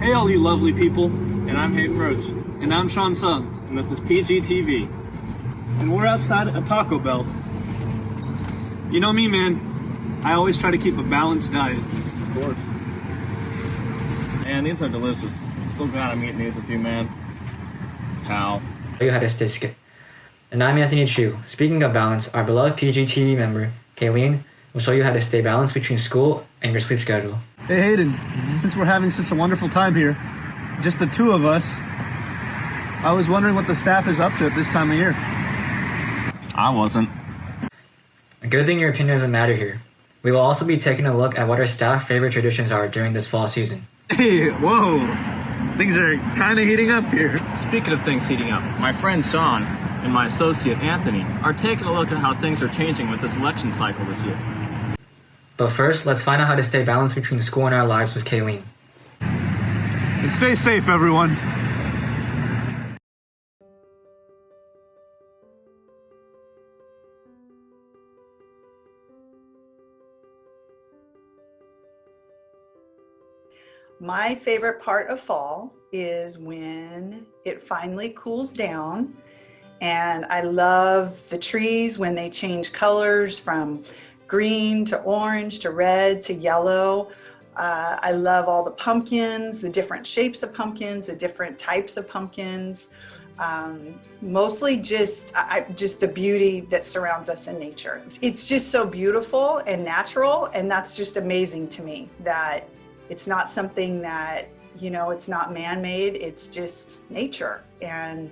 Hey all you lovely people, And I'm Hayden Roach. and I'm Sean Sung, And this is PGTV. and we're outside a Taco Bell. You know me, man, I always try to keep a balanced diet. Of course. Man, these are delicious. I'm so glad I'm eating these with you, man. Pal. You how to stay skin. And I'm Anthony Chu. Speaking of balance, our beloved PGTV member, Kayleen, will show you how to stay balanced between school and your sleep schedule. Hey Hayden, since we're having such a wonderful time here, just the two of us, I was wondering what the staff is up to at this time of year. I wasn't. A good thing your opinion doesn't matter here. We will also be taking a look at what our staff favorite traditions are during this fall season. Hey, whoa, things are kind of heating up here. Speaking of things heating up, my friend Sean and my associate Anthony are taking a look at how things are changing with this election cycle this year. But first, let's find out how to stay balanced between school and our lives with Kayleen. And stay safe, everyone. My favorite part of fall is when it finally cools down, and I love the trees when they change colors from green to orange to red to yellow. I love all the pumpkins, the different shapes of pumpkins, the different types of pumpkins. Mostly just the beauty that surrounds us in nature. It's just so beautiful and natural, and that's just amazing to me that it's not something that, it's not man-made, it's just nature. And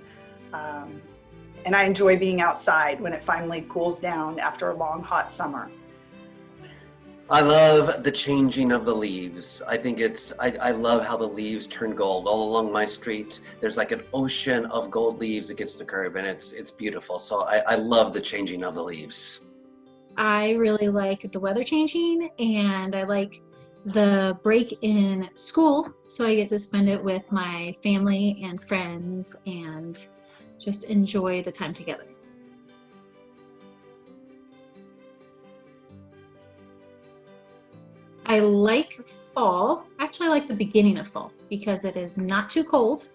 I enjoy being outside when it finally cools down after a long, hot summer. I love the changing of the leaves. I think I love how the leaves turn gold. All along my street, there's like an ocean of gold leaves against the curb, and it's beautiful. So I love the changing of the leaves. I really like the weather changing, and I like the break in school, so I get to spend it with my family and friends and just enjoy the time together. I like fall. Actually, I like the beginning of fall because it is not too cold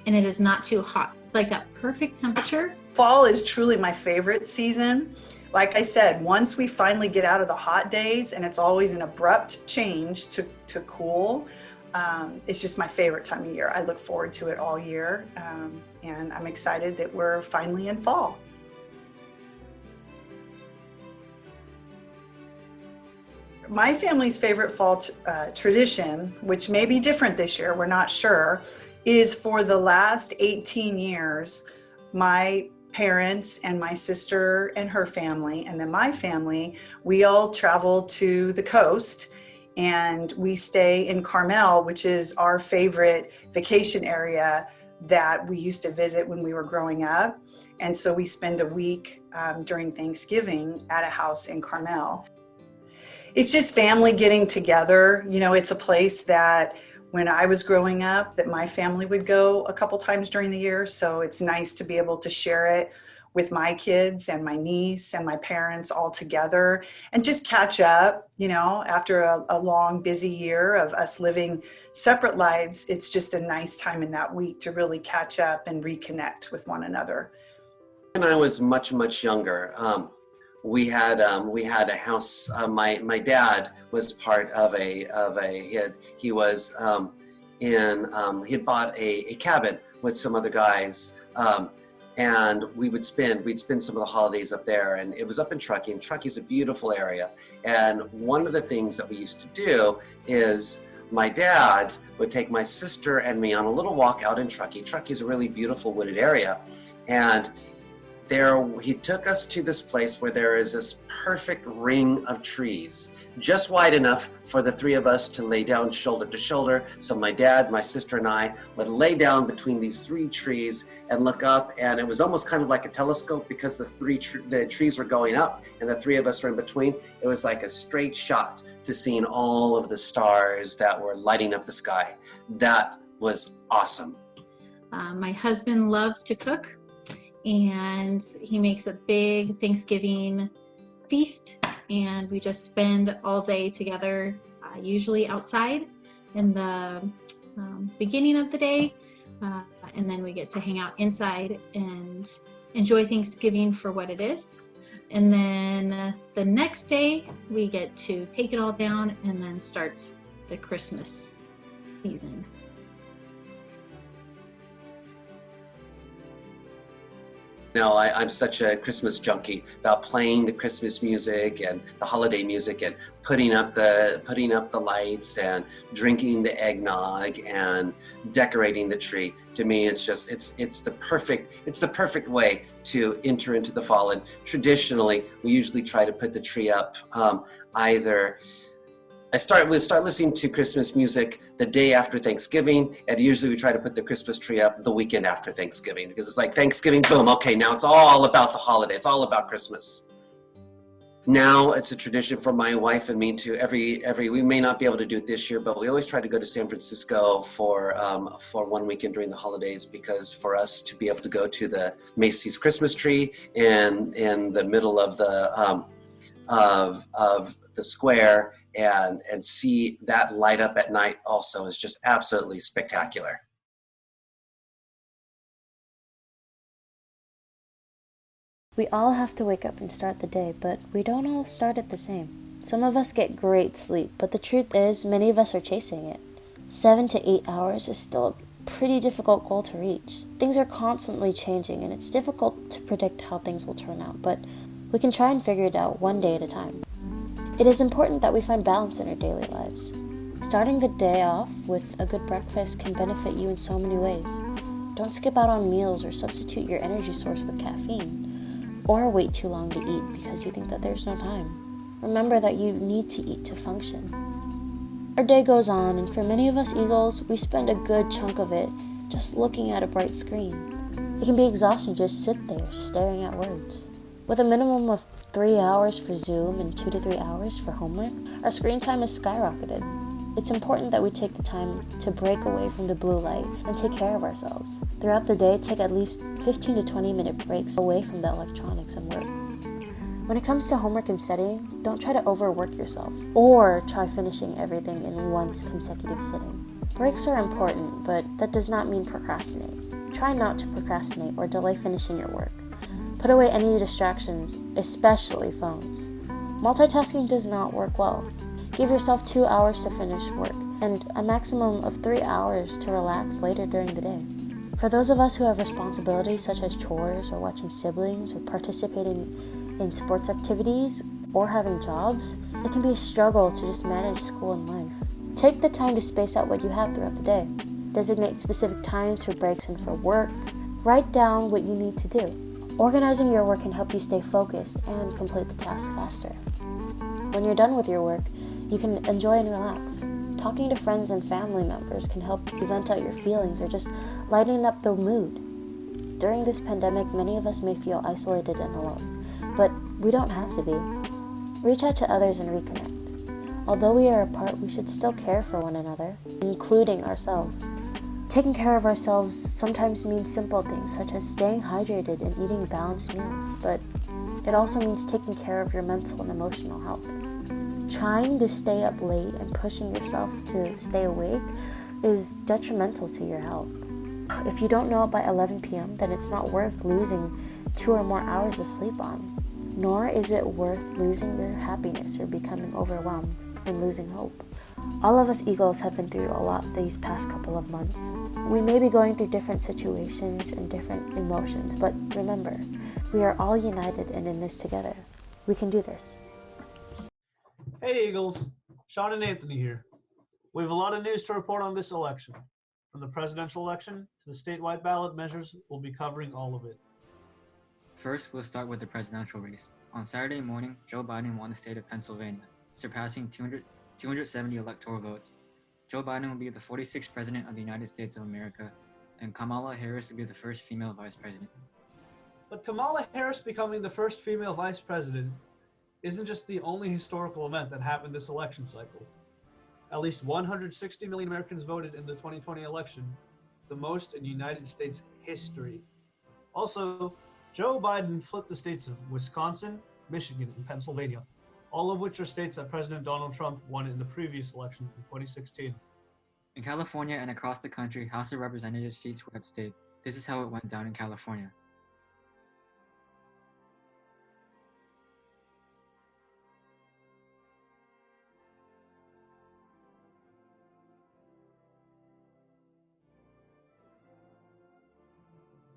and it is not too hot. It's like that perfect temperature. Fall is truly my favorite season. Like I said, once we finally get out of the hot days, and it's always an abrupt change to cool, it's just my favorite time of year. I look forward to it all year, and I'm excited that we're finally in fall. My family's favorite fall tradition, which may be different this year, we're not sure, is for the last 18 years, my parents and my sister and her family, and then my family, we all travel to the coast and we stay in Carmel, which is our favorite vacation area that we used to visit when we were growing up. And so we spend a week during Thanksgiving at a house in Carmel. It's just family getting together. It's a place that when I was growing up that my family would go a couple times during the year. So it's nice to be able to share it with my kids and my niece and my parents all together and just catch up, after a long, busy year of us living separate lives. It's just a nice time in that week to really catch up and reconnect with one another. When I was much, much younger, we had a house. My dad was part of he had bought a cabin with some other guys, and we'd spend some of the holidays up there, and it was up in Truckee, and Truckee's a beautiful area. And one of the things that we used to do is my dad would take my sister and me on a little walk out in Truckee. Truckee's a really beautiful wooded area, and he took us to this place where there is this perfect ring of trees, just wide enough for the three of us to lay down shoulder to shoulder. So my dad, my sister, and I would lay down between these three trees and look up, and it was almost kind of like a telescope because the trees were going up and the three of us were in between. It was like a straight shot to seeing all of the stars that were lighting up the sky. That was awesome. My husband loves to cook, and he makes a big Thanksgiving feast, and we just spend all day together, usually outside in the beginning of the day, and then we get to hang out inside and enjoy Thanksgiving for what it is. And then the next day, we get to take it all down and then start the Christmas season. You know, I'm such a Christmas junkie about playing the Christmas music and the holiday music and putting up the lights and drinking the eggnog and decorating the tree. To me, it's just it's the perfect way to enter into the fall. And traditionally, we usually try to put the tree up we'll start listening to Christmas music the day after Thanksgiving, and usually we try to put the Christmas tree up the weekend after Thanksgiving, because it's like Thanksgiving, boom, okay, now it's all about the holiday, it's all about Christmas. Now it's a tradition for my wife and me to we may not be able to do it this year, but we always try to go to San Francisco for 1 weekend during the holidays, because for us to be able to go to the Macy's Christmas tree in the middle of the square and see that light up at night also is just absolutely spectacular. We all have to wake up and start the day, but we don't all start it the same. Some of us get great sleep, but the truth is many of us are chasing it. 7 to 8 hours is still a pretty difficult goal to reach. Things are constantly changing, and it's difficult to predict how things will turn out, but we can try and figure it out one day at a time. It is important that we find balance in our daily lives. Starting the day off with a good breakfast can benefit you in so many ways. Don't skip out on meals or substitute your energy source with caffeine, or wait too long to eat because you think that there's no time. Remember that you need to eat to function. Our day goes on, and for many of us Eagles, we spend a good chunk of it just looking at a bright screen. It can be exhausting to just sit there staring at words. With a minimum of 3 hours for Zoom and 2 to 3 hours for homework, our screen time has skyrocketed. It's important that we take the time to break away from the blue light and take care of ourselves. Throughout the day, take at least 15 to 20 minute breaks away from the electronics and work. When it comes to homework and studying, don't try to overwork yourself or try finishing everything in one consecutive sitting. Breaks are important, but that does not mean procrastinate. Try not to procrastinate or delay finishing your work. Put away any distractions, especially phones. Multitasking does not work well. Give yourself 2 hours to finish work and a maximum of 3 hours to relax later during the day. For those of us who have responsibilities such as chores or watching siblings or participating in sports activities or having jobs, it can be a struggle to just manage school and life. Take the time to space out what you have throughout the day. Designate specific times for breaks and for work. Write down what you need to do. Organizing your work can help you stay focused and complete the task faster. When you're done with your work, you can enjoy and relax. Talking to friends and family members can help you vent out your feelings or just lighten up the mood. During this pandemic, many of us may feel isolated and alone, but we don't have to be. Reach out to others and reconnect. Although we are apart, we should still care for one another, including ourselves. Taking care of ourselves sometimes means simple things such as staying hydrated and eating balanced meals, but it also means taking care of your mental and emotional health. Trying to stay up late and pushing yourself to stay awake is detrimental to your health. If you don't know it by 11 p.m., then it's not worth losing 2 or more hours of sleep on. Nor is it worth losing your happiness or becoming overwhelmed and losing hope. All of us Eagles have been through a lot these past couple of months. We may be going through different situations and different emotions, but remember, we are all united and in this together. We can do this. Hey Eagles, Sean and Anthony here. We have a lot of news to report on this election. From the presidential election to the statewide ballot measures, we'll be covering all of it. First, we'll start with the presidential race. On Saturday morning, Joe Biden won the state of Pennsylvania, surpassing 270 electoral votes. Joe Biden will be the 46th president of the United States of America, and Kamala Harris will be the first female vice president. But Kamala Harris becoming the first female vice president isn't just the only historical event that happened this election cycle. At least 160 million Americans voted in the 2020 election, the most in United States history. Also, Joe Biden flipped the states of Wisconsin, Michigan, and Pennsylvania, all of which are states that President Donald Trump won in the previous election in 2016. In California and across the country, House of Representatives seats were at stake. This is how it went down in California.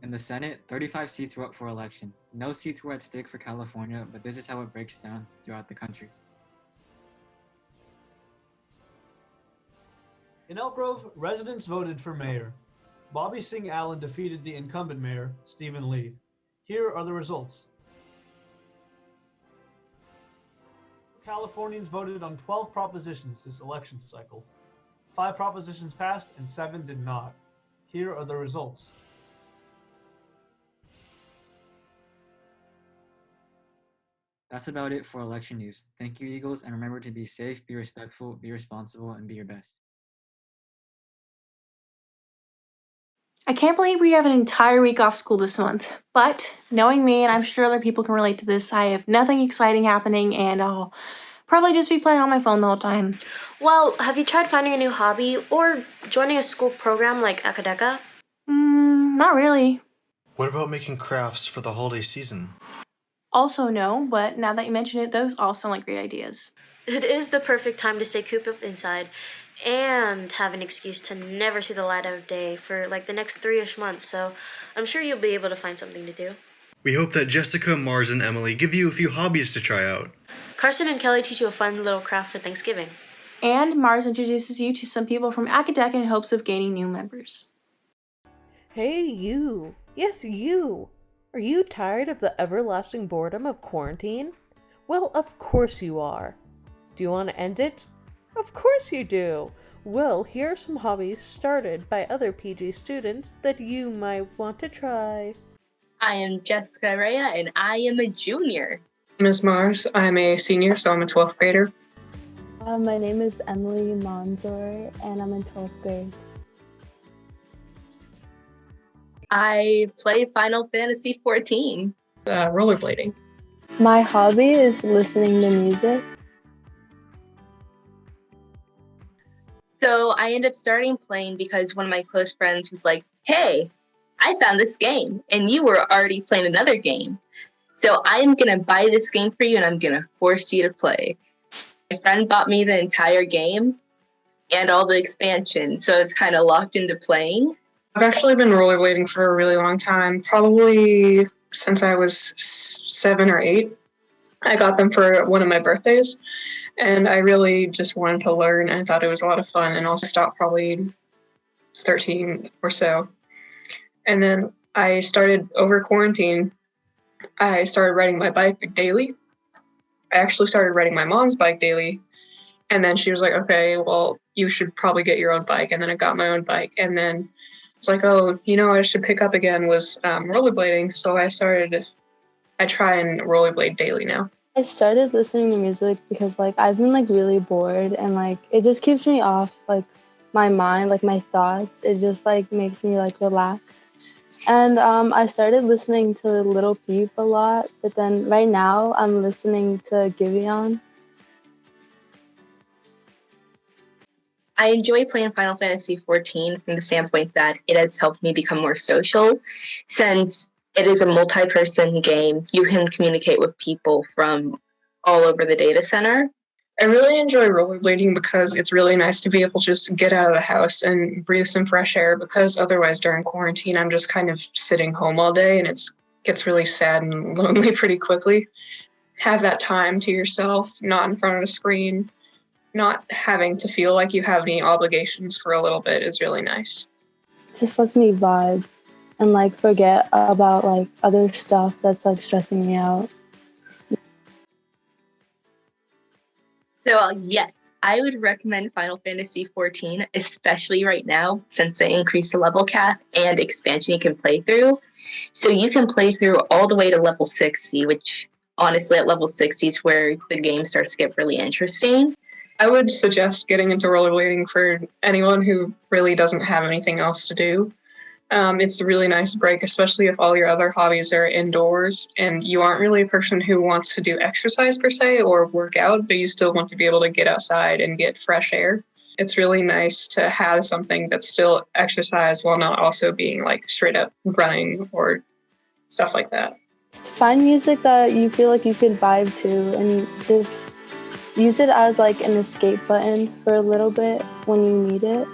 In the Senate, 35 seats were up for election. No seats were at stake for California, but this is how it breaks down throughout the country. In Elk Grove, residents voted for mayor. Bobby Singh Allen defeated the incumbent mayor, Stephen Lee. Here are the results. Californians voted on 12 propositions this election cycle. 5 propositions passed and 7 did not. Here are the results. That's about it for election news. Thank you, Eagles, and remember to be safe, be respectful, be responsible, and be your best. I can't believe we have an entire week off school this month, but knowing me, and I'm sure other people can relate to this, I have nothing exciting happening and I'll probably just be playing on my phone the whole time. Well, have you tried finding a new hobby or joining a school program like Akadeka? Not really. What about making crafts for the holiday season? Also no, but now that you mention it, those all sound like great ideas. It is the perfect time to stay cooped up inside and have an excuse to never see the light of day for like the next 3-ish months, so I'm sure you'll be able to find something to do. We hope that Jessica, Mars, and Emily give you a few hobbies to try out. Carson and Kelly teach you a fun little craft for Thanksgiving. And Mars introduces you to some people from Akadeka in hopes of gaining new members. Hey, you. Yes, you. Are you tired of the everlasting boredom of quarantine? Well, of course you are. Do you want to end it? Of course you do. Well, here are some hobbies started by other PG students that you might want to try. I am Jessica Rhea, and I am a junior. Ms. Mars, I'm a senior, so I'm a 12th grader. My name is Emily Monzor, and I'm in 12th grade. I play Final Fantasy XIV. Rollerblading. My hobby is listening to music. So I ended up starting playing because one of my close friends was like, hey, I found this game, and you were already playing another game. So I'm going to buy this game for you, and I'm going to force you to play. My friend bought me the entire game and all the expansions, so it's kind of locked into playing. I've actually been rollerblading for a really long time, probably since I was 7 or 8. I got them for one of my birthdays, and I really just wanted to learn and thought it was a lot of fun, and also stopped probably 13 or so. And then I started, over quarantine, I started riding my bike daily. I actually started riding my mom's bike daily, and then she was like, okay, well, you should probably get your own bike, and then I got my own bike, and then it's like, oh, you know, I should pick up again was rollerblading. So I try and rollerblade daily now. I started listening to music because like I've been like really bored and like it just keeps me off like my mind, like my thoughts. It just like makes me like relax. And I started listening to Little Peep a lot, but then right now I'm listening to Giveon. I enjoy playing Final Fantasy XIV from the standpoint that it has helped me become more social. Since it is a multi-person game, you can communicate with people from all over the data center. I really enjoy rollerblading because it's really nice to be able to just get out of the house and breathe some fresh air, because otherwise during quarantine I'm just kind of sitting home all day and it gets really sad and lonely pretty quickly. Have that time to yourself, not in front of a screen, not having to feel like you have any obligations for a little bit is really nice. It just lets me vibe and like forget about like other stuff that's like stressing me out. So yes, I would recommend Final Fantasy XIV, especially right now, since they increased the level cap and expansion you can play through. So you can play through all the way to level 60, which honestly at level 60 is where the game starts to get really interesting. I would suggest getting into rollerblading for anyone who really doesn't have anything else to do. It's a really nice break, especially if all your other hobbies are indoors and you aren't really a person who wants to do exercise per se or work out, but you still want to be able to get outside and get fresh air. It's really nice to have something that's still exercise while not also being like straight up running or stuff like that. Find music that you feel like you can vibe to and just use it as like an escape button for a little bit when you need it.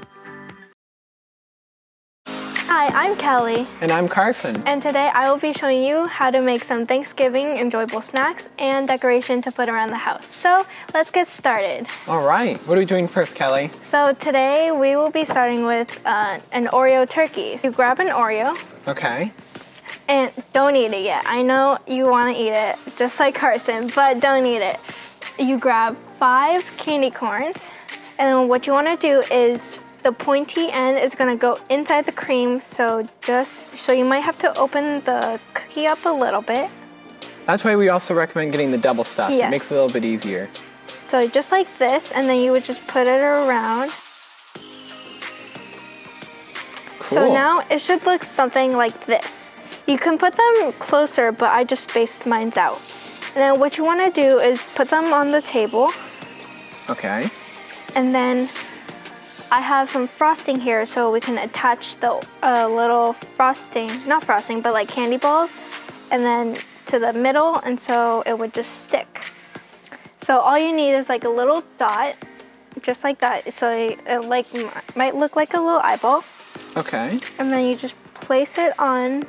Hi, I'm Kelly. And I'm Carson. And today I will be showing you how to make some Thanksgiving enjoyable snacks and decoration to put around the house. So let's get started. All right, what are we doing first, Kelly? So today we will be starting with an Oreo turkey. So you grab an Oreo. Okay. And don't eat it yet. I know you want to eat it, just like Carson, but don't eat it. You grab 5 candy corns, and then what you want to do is the pointy end is going to go inside the cream, so you might have to open the cookie up a little bit. That's why we also recommend getting the double stuffed. Yes. It makes it a little bit easier. So just like this, and then you would just put it around. Cool. So now it should look something like this. You can put them closer, but I just spaced mine out. And then what you want to do is put them on the table. Okay. And then I have some frosting here so we can attach the little frosting, not frosting, but like candy balls, and then to the middle, and so it would just stick. So all you need is like a little dot, just like that, so it like might look like a little eyeball. Okay. And then you just place it on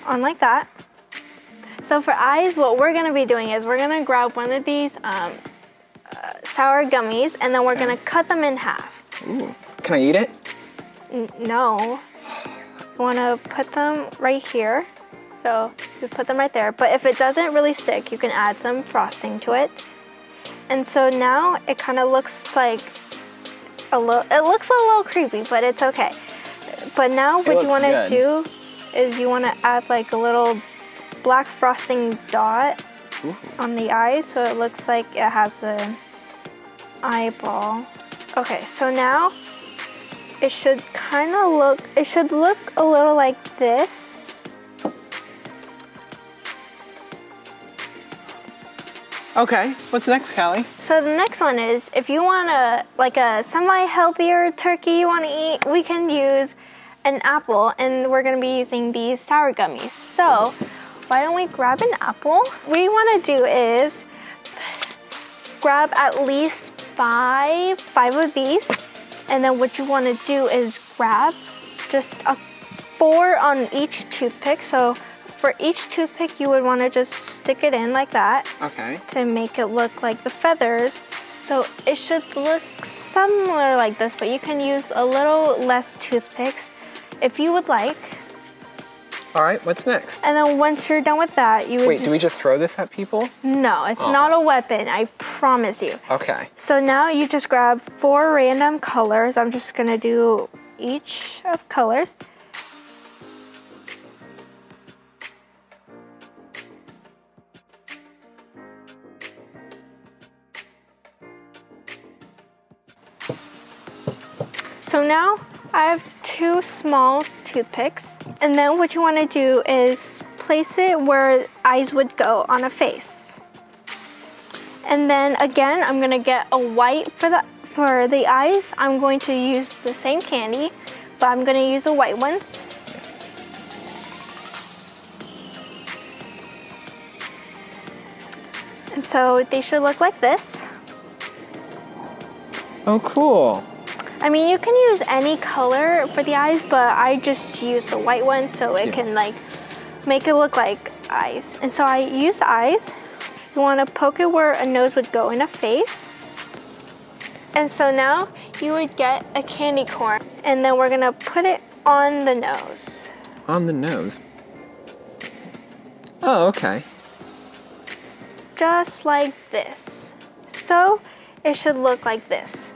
like that. So for eyes, what we're gonna be doing is we're gonna grab one of these sour gummies, and then we're gonna cut them in half. Ooh. Can I eat it? No. You want to put them right here. So you put them right there. But if it doesn't really stick, you can add some frosting to it. And so now it kind of looks like it looks a little creepy, but it's okay. But now what you want to do is you want to add like a little black frosting dot on the eyes, so it looks like it has an eyeball. Okay, so now it should look a little like this. Okay, what's next, Callie? So the next one is, if you want a semi-healthier turkey you want to eat, we can use an apple, and we're going to be using these sour gummies. So why don't we grab an apple? What you want to do is grab at least five of these, and then what you want to do is grab just 4 on each toothpick. So for each toothpick you would want to just stick it in like that. Okay. To make it look like the feathers. So it should look similar like this, but you can use a little less toothpicks if you would like. All right, what's next? And then once you're done with that, you would Wait, do we just throw this at people? No, it's not a weapon, I promise you. Okay. So now you just grab 4 random colors. I'm just gonna do each of colors. So now I have 2 small toothpicks, and then what you want to do is place it where eyes would go on a face. And then again, I'm gonna get a white for the eyes. I'm going to use the same candy, but I'm gonna use a white one. And so they should look like this. Oh, cool. I mean, you can use any color for the eyes, but I just use the white one so it can like make it look like eyes. And so I use eyes. You want to poke it where a nose would go in a face. And so now you would get a candy corn, and then we're gonna put it on the nose. On the nose? Oh, okay. Just like this. So it should look like this.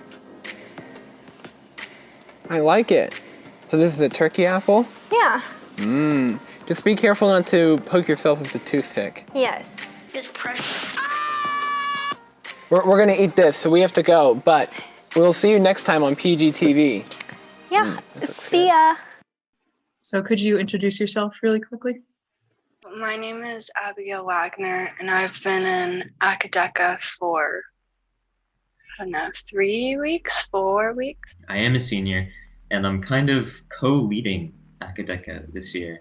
I like it. So this is a turkey apple? Yeah. Just be careful not to poke yourself with the toothpick. Yes. This pressure. We're gonna eat this, so we have to go, but we'll see you next time on PGTV. Yeah. See ya. So could you introduce yourself really quickly? My name is Abigail Wagner, and I've been in Acadeca for don't know, 3 weeks, 4 weeks. I am a senior, and I'm kind of co-leading Academic this year,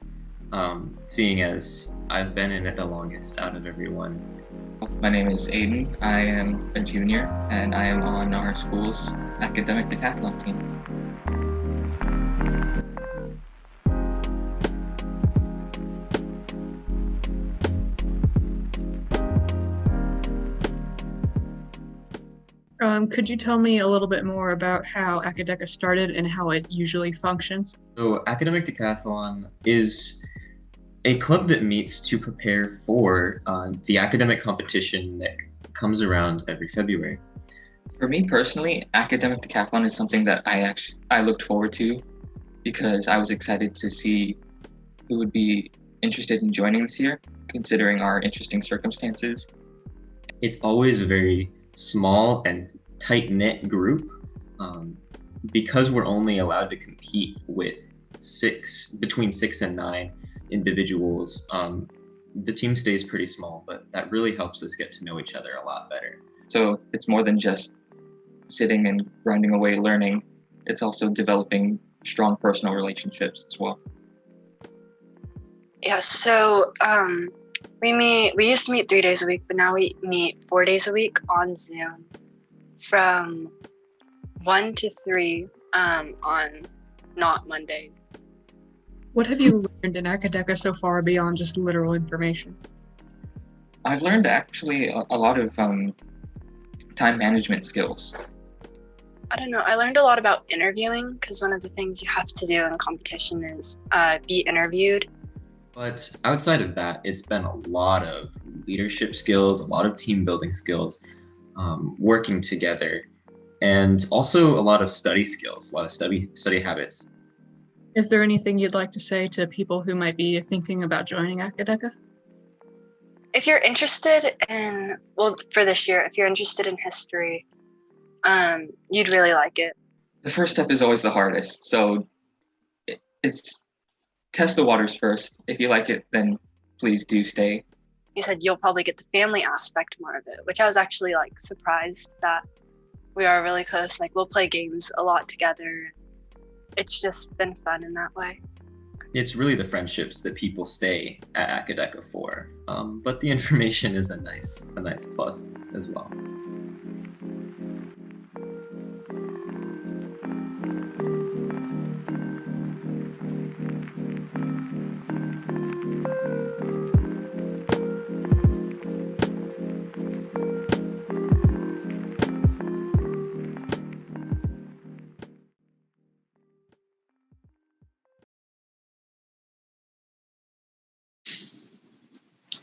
seeing as I've been in it the longest out of everyone. My name is Aiden. I am a junior, and I am on our school's academic decathlon team. Could you tell me a little bit more about how Academic started and how it usually functions? So Academic Decathlon is a club that meets to prepare for the academic competition that comes around every February. For me personally, Academic Decathlon is something that I looked forward to because I was excited to see who would be interested in joining this year, considering our interesting circumstances. It's always a very small and tight-knit group because we're only allowed to compete with between 6 and 9 individuals. The team stays pretty small, but that really helps us get to know each other a lot better. So it's more than just sitting and grinding away learning. It's also developing strong personal relationships as well. Yeah, so we used to meet 3 days a week, but now we meet 4 days a week on Zoom from 1 to 3 on not Mondays. What have you learned in Academic so far beyond just literal information? I've learned actually a lot of time management skills. I don't know, I learned a lot about interviewing because one of the things you have to do in a competition is be interviewed. But outside of that, it's been a lot of leadership skills, a lot of team building skills, working together, and also a lot of study skills, a lot of study habits. Is there anything you'd like to say to people who might be thinking about joining Academic? If you're interested in, for this year, if you're interested in history, you'd really like it. The first step is always the hardest, so it's test the waters first. If you like it, then please do stay. You said you'll probably get the family aspect more of it, which I was actually surprised that we are really close. We'll play games a lot together. It's just been fun in that way. It's really the friendships that people stay at Academic for, but the information is a nice plus as well.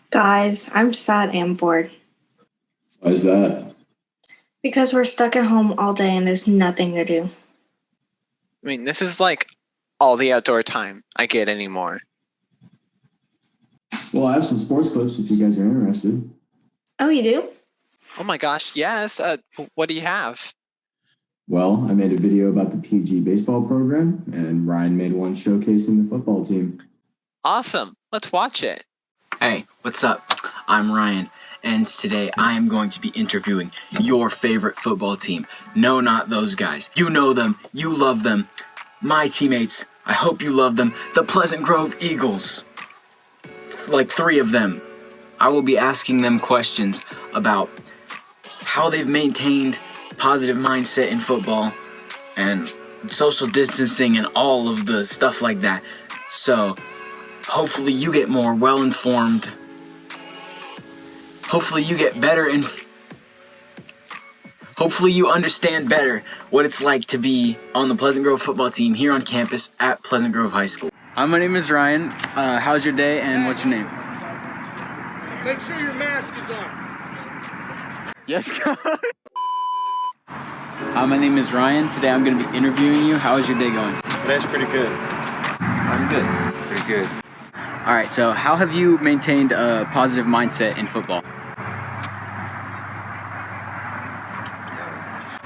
Guys, I'm sad and bored. Why is that? Because we're stuck at home all day and there's nothing to do. I mean, this is like all the outdoor time I get anymore. Well, I have some sports clips if you guys are interested. Oh, you do? Oh my gosh, yes. What do you have? Well, I made a video about the PG baseball program, and Ryan made one showcasing the football team. Awesome. Let's watch it. Hey, what's up? I'm Ryan, and today I am going to be interviewing your favorite football team. No, not those guys. You know them. You love them. My teammates. I hope you love them. The Pleasant Grove Eagles. 3 of them. I will be asking them questions about how they've maintained positive mindset in football and social distancing and all of the stuff like that. So, hopefully you get more well-informed. Hopefully you get better and hopefully you understand better what it's like to be on the Pleasant Grove football team here on campus at Pleasant Grove High School. Hi, my name is Ryan. How's your day and what's your name? Make sure your mask is on. Yes, God. Hi, my name is Ryan. Today I'm going to be interviewing you. How is your day going? Today's pretty good. I'm good. Pretty good. All right, so how have you maintained a positive mindset in football?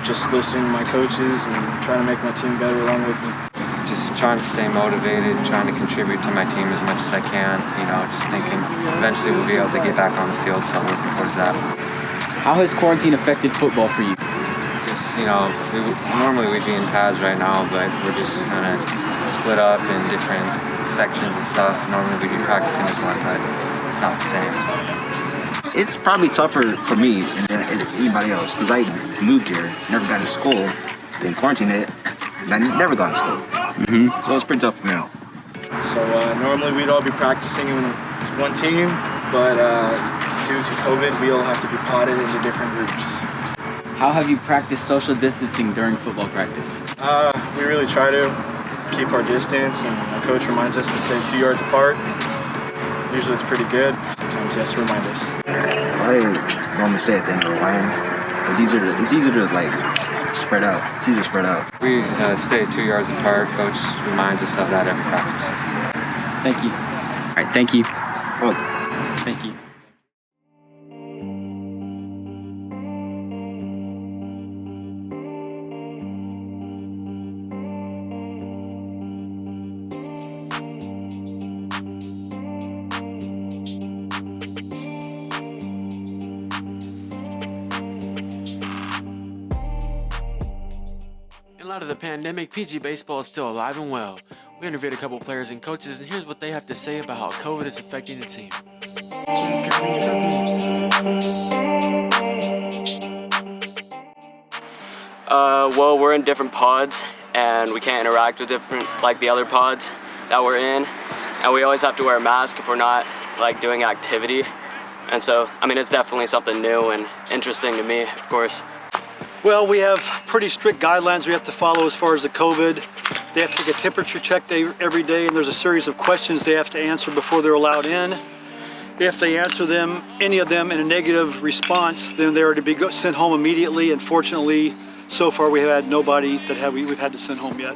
Just listening to my coaches and trying to make my team better along with me. Just trying to stay motivated, trying to contribute to my team as much as I can. Just thinking eventually we'll be able to get back on the field, so I'm working towards that. How has quarantine affected football for you? normally we'd be in pads right now, but we're just kind of split up in different sections and stuff. Normally we'd be practicing as one, but it's not the same. It's probably tougher for me and anybody else because I moved here, never got to school, been quarantined it, and I never got to school. So it's pretty tough for me. So normally we'd all be practicing as one team, but due to COVID, we all have to be potted into different groups. How have you practiced social distancing during football practice? We really try to keep our distance, and my coach reminds us to stay 2 yards apart. Usually it's pretty good. Sometimes he has to remind us. I normally stay at the end of the line. It's easier to like spread out. It's easier to spread out. We stay 2 yards apart. Coach reminds us of that every practice. Thank you. All right, thank you. Welcome. Thank you. In light of the pandemic, PG Baseball is still alive and well. We interviewed a couple players and coaches, and here's what they have to say about how COVID is affecting the team. Well, we're in different pods, and we can't interact with the other pods that we're in, and we always have to wear a mask if we're not doing activity. And so, it's definitely something new and interesting to me, of course. Well, we have pretty strict guidelines we have to follow as far as the COVID. They have to take a temperature check every day, and there's a series of questions they have to answer before they're allowed in. If they answer any of them in a negative response, then they are to be sent home immediately. And fortunately, so far we have had nobody that we've had to send home yet.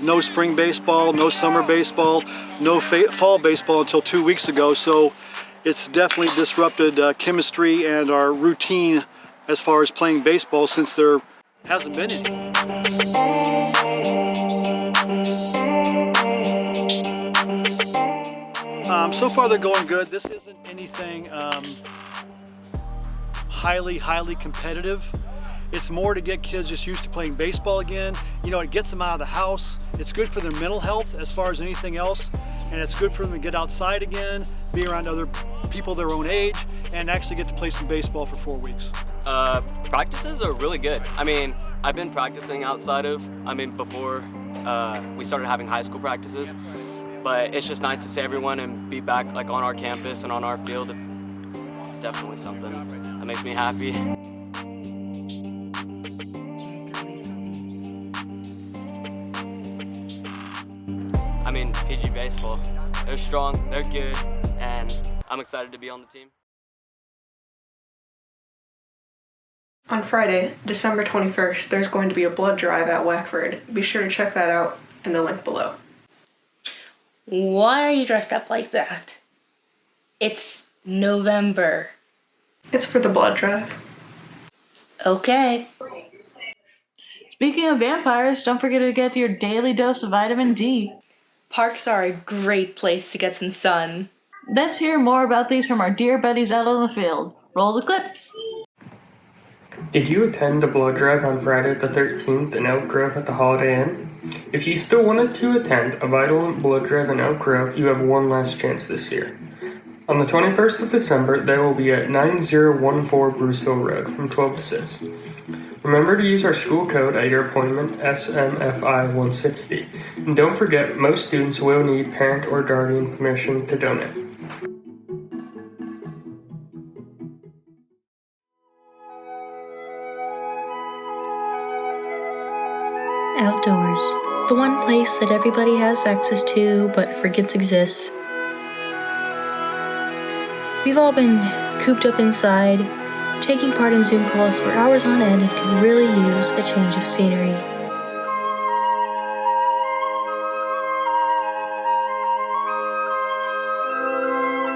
No spring baseball, no summer baseball, no fall baseball until 2 weeks ago. So it's definitely disrupted chemistry and our routine as far as playing baseball since there hasn't been any. So far they're going good. This isn't anything highly competitive. It's more to get kids just used to playing baseball again. It gets them out of the house. It's good for their mental health as far as anything else. And it's good for them to get outside again, be around other people their own age, and actually get to play some baseball for 4 weeks. Practices are really good. I've been practicing before we started having high school practices, but it's just nice to see everyone and be back on our campus and on our field. It's definitely something that makes me happy. PG Baseball, they're strong, they're good, and I'm excited to be on the team. On Friday, December 21st, there's going to be a blood drive at Wackford. Be sure to check that out in the link below. Why are you dressed up like that? It's November. It's for the blood drive. Okay. Speaking of vampires, don't forget to get your daily dose of vitamin D. Parks are a great place to get some sun. Let's hear more about these from our dear buddies out on the field. Roll the clips. Did you attend the blood drive on Friday the 13th in Elk Grove at the Holiday Inn? If you still wanted to attend a Vitalent blood drive in Elk Grove, you have one last chance this year. On the 21st of December, they will be at 9014 Bruceville Road from 12 to 6. Remember to use our school code at your appointment, SMFI160. And don't forget, most students will need parent or guardian permission to donate. Outdoors, the one place that everybody has access to but forgets exists. We've all been cooped up inside, taking part in Zoom calls for hours on end and could really use a change of scenery.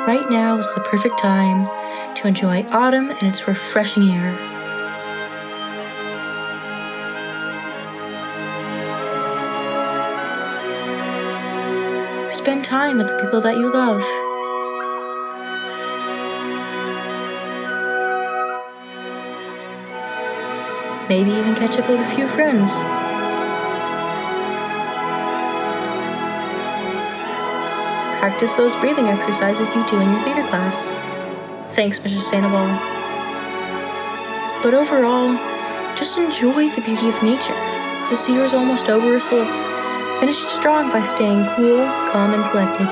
Right now is the perfect time to enjoy autumn and its refreshing air. Spend time with the people that you love. Maybe even catch up with a few friends. Practice those breathing exercises you do in your theater class. Thanks, Mr. Sandoval. But overall, just enjoy the beauty of nature. This year is almost over, so let's finish it strong by staying cool, calm, and collected.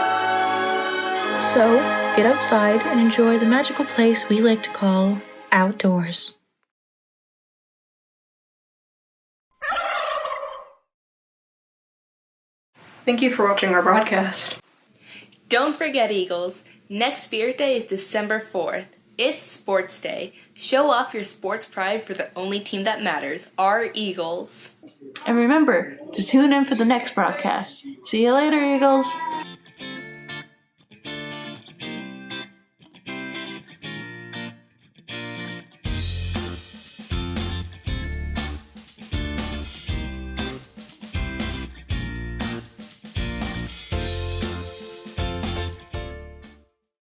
So, get outside and enjoy the magical place we like to call outdoors. Thank you for watching our broadcast. Don't forget, Eagles, next Spirit Day is December 4th. It's Sports Day. Show off your sports pride for the only team that matters, our Eagles. And remember to tune in for the next broadcast. See you later, Eagles.